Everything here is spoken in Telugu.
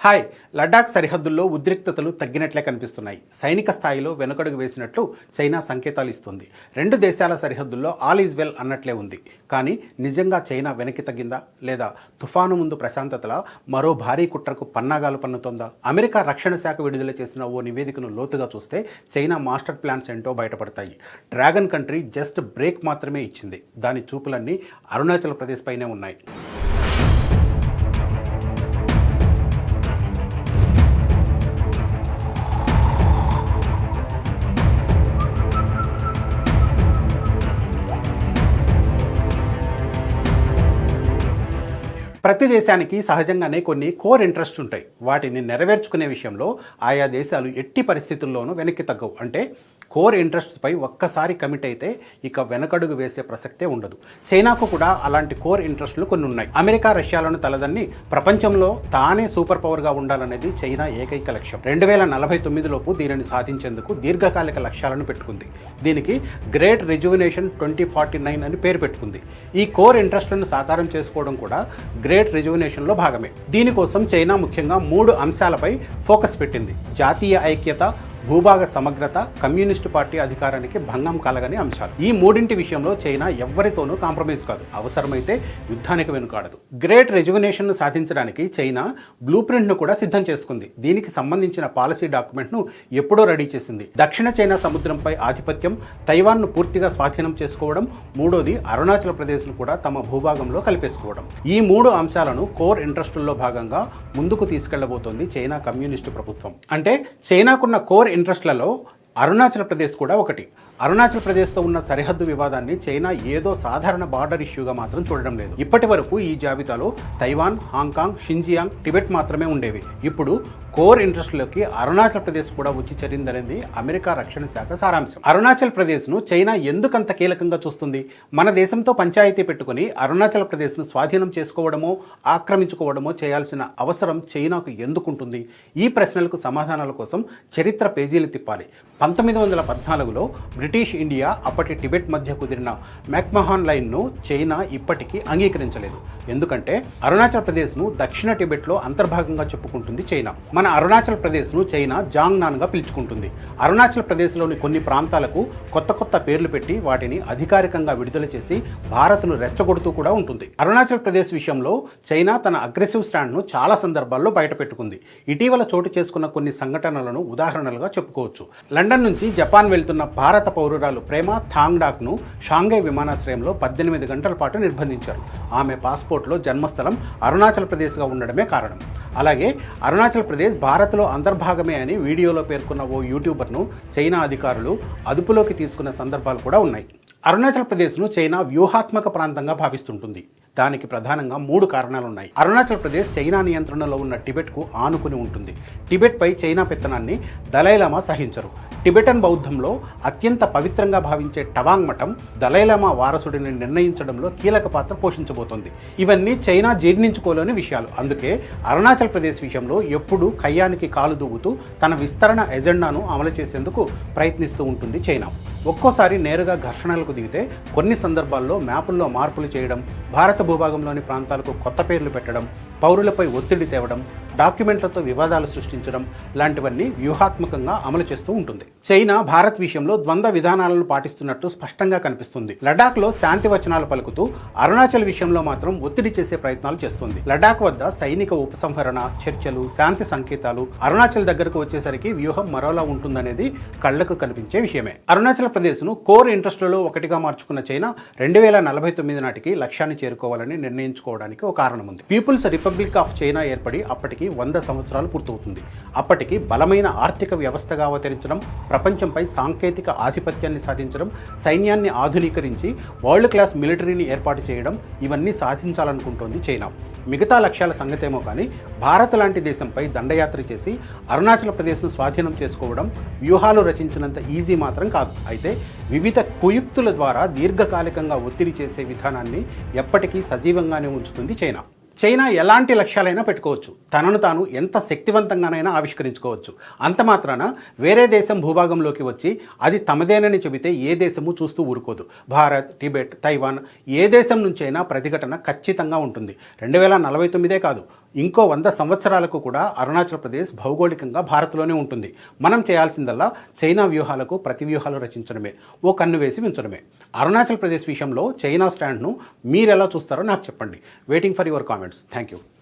హాయ్. లడాక్ సరిహద్దుల్లో ఉద్రిక్తతలు తగ్గినట్లే కనిపిస్తున్నాయి. సైనిక స్థాయిలో వెనుకడుగు వేసినట్లు చైనా సంకేతాలు ఇస్తుంది. రెండు దేశాల సరిహద్దుల్లో ఆల్ ఈజ్ వెల్ అన్నట్లే ఉంది. కానీ నిజంగా చైనా వెనక్కి తగ్గిందా, లేదా తుఫాను ముందు ప్రశాంతతలా మరో భారీ కుట్రకు పన్నాగాలు పన్నుతోందా? అమెరికా రక్షణ శాఖ విడుదల చేసిన ఓ నివేదికను లోతుగా చూస్తే చైనా మాస్టర్ ప్లాన్స్ ఏంటో బయటపడతాయి. డ్రాగన్ కంట్రీ జస్ట్ బ్రేక్ మాత్రమే ఇచ్చింది. దాని చూపులన్నీ అరుణాచల్ ప్రదేశ్ పైనే ఉన్నాయి. ప్రతి దేశానికి సహజంగానే కొన్ని కోర్ ఇంట్రెస్ట్ ఉంటాయి. వాటిని నెరవేర్చుకునే విషయంలో ఆయా దేశాలు ఎట్టి పరిస్థితుల్లోనూ వెనక్కి తగ్గవు. అంటే కోర్ ఇంట్రెస్ట్పై ఒక్కసారి కమిట్ అయితే ఇక వెనకడుగు వేసే ప్రసక్తే ఉండదు. చైనాకు కూడా అలాంటి కోర్ ఇంట్రెస్టులు కొన్ని ఉన్నాయి. అమెరికా, రష్యాలను తలదన్ని ప్రపంచంలో తానే సూపర్ పవర్గా ఉండాలనేది చైనా ఏకైక లక్ష్యం. 2049లోపు దీనిని సాధించేందుకు దీర్ఘకాలిక లక్ష్యాలను పెట్టుకుంది. దీనికి గ్రేట్ రిజువినేషన్ 2049 అని పేరు పెట్టుకుంది. ఈ కోర్ ఇంట్రెస్ట్లను సాకారం చేసుకోవడం కూడా గ్రేట్ రిజువినేషన్లో భాగమే. దీనికోసం చైనా ముఖ్యంగా 3 అంశాలపై ఫోకస్ పెట్టింది. జాతీయ ఐక్యత, భూభాగ సమగ్రత, కమ్యూనిస్టు పార్టీ అధికారానికి భంగం కలగని అంశాలు. ఈ మూడింటి విషయంలో చైనా ఎవ్వరితోనూ కాంప్రమైజ్ కాదు. అవసరమైతే యుద్ధానికి వెనుకాడదు. గ్రేట్ రెజ్యువినేషన్ను సాధించడానికి చైనా బ్లూ ప్రింట్ను కూడా సిద్ధం చేసుకుంది. దీనికి సంబంధించిన పాలసీ డాక్యుమెంట్ను ఎప్పుడో రెడీ చేసింది. దక్షిణ చైనా సముద్రంపై ఆధిపత్యం, తైవాన్ను పూర్తిగా స్వాధీనం చేసుకోవడం, మూడోది అరుణాచల్ ప్రదేశ్ను కూడా తమ భూభాగంలో కలిపేసుకోవడం. ఈ 3 అంశాలను కోర్ ఇంట్రెస్టుల్లో భాగంగా ముందుకు తీసుకెళ్లబోతోంది చైనా కమ్యూనిస్టు ప్రభుత్వం. అంటే చైనాకున్న కోర్ ఇంట్రెస్ట్లలో అరుణాచల్ ప్రదేశ్ కూడా ఒకటి. అరుణాచల్ ప్రదేశ్తో ఉన్న సరిహద్దు వివాదాన్ని చైనా ఏదో సాధారణ బార్డర్ ఇష్యూగా మాత్రం చూడడం లేదు. ఇప్పటి వరకు ఈ జాబితాలో తైవాన్, హాంకాంగ్, షింజియాంగ్, టిబెట్ మాత్రమే ఉండేవి. ఇప్పుడు కోర్ ఇంట్రెస్ట్లోకి అరుణాచల్ ప్రదేశ్ కూడా వచ్చి చేరిందనేది అమెరికా రక్షణ శాఖ సారాంశం. అరుణాచల్ ప్రదేశ్ను చైనా ఎందుకంత కీలకంగా చూస్తుంది? మన దేశంతో పంచాయతీ పెట్టుకుని అరుణాచల్ ప్రదేశ్ను స్వాధీనం చేసుకోవడమో, ఆక్రమించుకోవడమో చేయాల్సిన అవసరం చైనాకు ఎందుకుంటుంది? ఈ ప్రశ్నలకు సమాధానాల కోసం చరిత్ర పేజీలు తిప్పాలి. 1914లో బ్రిటిష్ ఇండియా, అప్పటి టిబెట్ మధ్య కుదిరిన మెక్మహాన్ లైన్ను చైనా ఇప్పటికీ అంగీకరించలేదు. ఎందుకంటే అరుణాచల్ ప్రదేశ్ను దక్షిణ టిబెట్లో అంతర్భాగంగా చెప్పుకుంటుంది చైనా. మన అరుణాచల్ ప్రదేశ్ను చైనా జాంగ్నాన్గా పిలుచుకుంటుంది. అరుణాచల్ ప్రదేశ్లోని కొన్ని ప్రాంతాలకు కొత్త పేర్లు పెట్టి వాటిని అధికారికంగా విడుదల చేసి భారత్ను రెచ్చగొడుతూ కూడా ఉంటుంది. అరుణాచల్ ప్రదేశ్ విషయంలో చైనా తన అగ్రెసివ్ స్టాండ్ను చాలా సందర్భాల్లో బయటపెట్టుకుంది. ఇటీవల చోటు చేసుకున్న కొన్ని సంఘటనలను ఉదాహరణలుగా చెప్పుకోవచ్చు. లండన్ నుంచి జపాన్ వెళ్తున్న భారత పౌరురాలు ప్రేమ థాంగ్డాక్ను షాంఘై విమానాశ్రయంలో 18 గంటల పాటు నిర్బంధించారు. ఆమె పాస్పోర్ట్లో జన్మస్థలం అరుణాచల్ ప్రదేశ్గా ఉండడమే కారణం. అలాగే అరుణాచల్ ప్రదేశ్ భారత్లో అంతర్భాగమే అని వీడియోలో పేర్కొన్న ఓ యూట్యూబర్ను చైనా అధికారులు అదుపులోకి తీసుకున్న సందర్భాలు కూడా ఉన్నాయి. అరుణాచల్ ప్రదేశ్ను చైనా వ్యూహాత్మక ప్రాంతంగా భావిస్తుంటుంది. దానికి ప్రధానంగా 3 కారణాలున్నాయి. అరుణాచల్ ప్రదేశ్ చైనా నియంత్రణలో ఉన్న టిబెట్కు ఆనుకుని ఉంటుంది. టిబెట్పై చైనా పెత్తనాన్ని దలైలామా సహించరు. టిబెటన్ బౌద్ధంలో అత్యంత పవిత్రంగా భావించే టవాంగ్ మఠం దలైలామా వారసుడిని నిర్ణయించడంలో కీలక పాత్ర పోషించబోతోంది. ఇవన్నీ చైనా జీర్ణించుకోలేని విషయాలు. అందుకే అరుణాచల్ ప్రదేశ్ విషయంలో ఎప్పుడూ కయ్యానికి కాలు దూవుతూ తన విస్తరణ ఎజెండాను అమలు చేసేందుకు ప్రయత్నిస్తూ ఉంటుంది చైనా. ఒక్కోసారి నేరుగా ఘర్షణలకు దిగితే, కొన్ని సందర్భాల్లో మ్యాపుల్లో మార్పులు చేయడం, భారత భూభాగంలోని ప్రాంతాలకు కొత్త పేర్లు పెట్టడం, పౌరులపై ఒత్తిడి తేవడం, డాక్యుమెంట్లతో వివాదాలు సృష్టించడం లాంటివన్నీ వ్యూహాత్మకంగా అమలు చేస్తూ ఉంటుంది. చైనా భారత్ విషయంలో ద్వంద్వ విధానాలను పాటిస్తున్నట్టు స్పష్టంగా కనిపిస్తుంది. లడాఖ్లో శాంతి వచనాలు పలుకుతూ అరుణాచల్ విషయంలో మాత్రం ఒత్తిడి చేసే ప్రయత్నాలు చేస్తుంది. లడాక్ వద్ద సైనిక ఉపసంహరణ, చర్చలు, శాంతి సంకేతాలు. అరుణాచల్ దగ్గరకు వచ్చేసరికి వ్యూహం మరోలా ఉంటుందనేది కళ్లకు కనిపించే విషయమే. అరుణాచల్ ప్రదేశ్ను కోర్ ఇంట్రెస్ట్లలో ఒకటిగా మార్చుకున్న చైనా 2049 నాటికి లక్ష్యాన్ని చేరుకోవాలని నిర్ణయించుకోవడానికి ఒక కారణం ఉంది. పీపుల్స్ రిపబ్లిక్ ఆఫ్ చైనా ఏర్పడి అప్పటికి 100 సంవత్సరాలు పూర్తవుతుంది. అప్పటికి బలమైన ఆర్థిక వ్యవస్థగా అవతరించడం, ప్రపంచంపై సాంకేతిక ఆధిపత్యాన్ని సాధించడం, సైన్యాన్ని ఆధునీకరించి వరల్డ్ క్లాస్ మిలిటరీని ఏర్పాటు చేయడం, ఇవన్నీ సాధించాలనుకుంటోంది చైనా. మిగతా లక్ష్యాల సంగతేమో కానీ భారత్ లాంటి దేశంపై దండయాత్ర చేసి అరుణాచల్ ప్రదేశ్ను స్వాధీనం చేసుకోవడం వ్యూహాలు రచించినంత ఈజీ మాత్రం కాదు. అయితే వివిధ కుయుక్తుల ద్వారా దీర్ఘకాలికంగా ఒత్తిడి చేసే విధానాన్ని ఎప్పటికీ సజీవంగానే ఉంచుతుంది చైనా. చైనా ఎలాంటి లక్ష్యాలైనా పెట్టుకోవచ్చు, తనను తాను ఎంత శక్తివంతంగానైనా ఆవిష్కరించుకోవచ్చు. అంత మాత్రాన వేరే దేశం భూభాగంలోకి వచ్చి అది తమదేనని చెబితే ఏ దేశము చూస్తూ ఊరుకోదు. భారత్, టిబెట్, తైవాన్ ఏ దేశం నుంచైనా ప్రతిఘటన ఖచ్చితంగా ఉంటుంది. 2049 కాదు, ఇంకో 100 సంవత్సరాలకు కూడా అరుణాచల్ ప్రదేశ్ భౌగోళికంగా భారత్లోనే ఉంటుంది. మనం చేయాల్సిందల్లా చైనా వ్యూహాలకు ప్రతి వ్యూహాలు రచించడమే, ఓ కన్ను వేసి ఉంచడమే. అరుణాచల్ ప్రదేశ్ విషయంలో చైనా స్టాండ్ను మీరెలా చూస్తారో నాకు చెప్పండి. Waiting for your comments. Thank you.